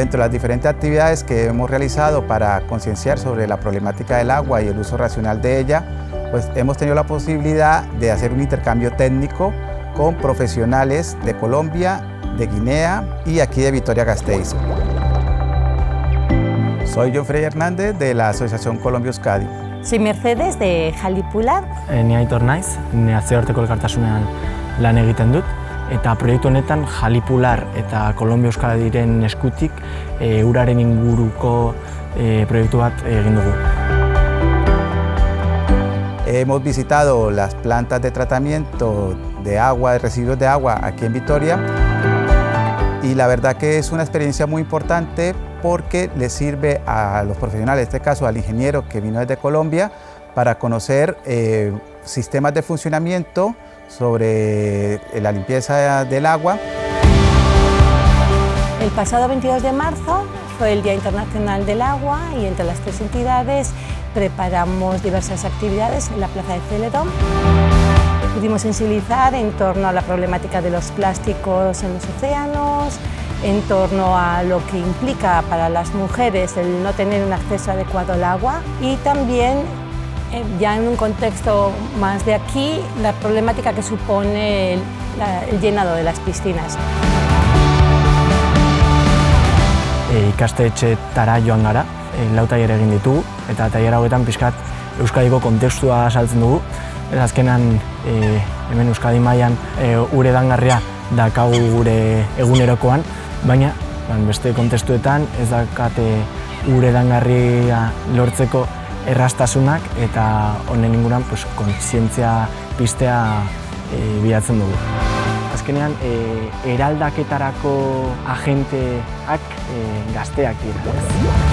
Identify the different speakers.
Speaker 1: dentro de las diferentes actividades que hemos realizado para concienciar sobre la problemática del agua y el uso racional de ella, pues hemos tenido la posibilidad de hacer un intercambio técnico con profesionales de Colombia, de Guinea y aquí de Vitoria-Gasteiz. Soy John Frey Hernández de la Asociación Colombia-Euskadi.
Speaker 2: Soy Mercedes de Jalipular.
Speaker 3: Ni Aitor naiz, nazioarteko elkartasunean lan egiten dut. Eta proiektu honetan Jalipular eta Colombia-Euskadiren eskutik uraren inguruko proiektu bat egin dugu.
Speaker 1: Hemos visitado las plantas de tratamiento de agua, de residuos de agua aquí en Vitoria y la verdad que es una experiencia muy importante porque le sirve a los profesionales, en este caso al ingeniero que vino desde Colombia, para conocer sistemas de funcionamiento sobre la limpieza del agua.
Speaker 2: El pasado 22 de marzo fue el Día Internacional del Agua y entre las tres entidades preparamos diversas actividades en la Plaza de Celedón. Pudimos sensibilizar en torno a la problemática de los plásticos en los océanos, en torno a lo que implica para las mujeres el no tener un acceso adecuado al agua y también, ya en un contexto más de aquí, la problemática que supone el llenado de las piscinas.
Speaker 3: Ikastetxeetara joan gara, lau tailer egin ditugu, eta tailer hauetan pixkat Euskadiko kontekstua saltzen dugu. Azkenan hemen Euskadi mailan ur edangarria daukagu gure egunerokoan, baina beste kontestuetan ez daukate ur edangarria lortzeko erraztasunak eta honen inguruan kontzientzia piztea bilatzen dugu. Azkenean eraldaketarako agenteak gazteak dira.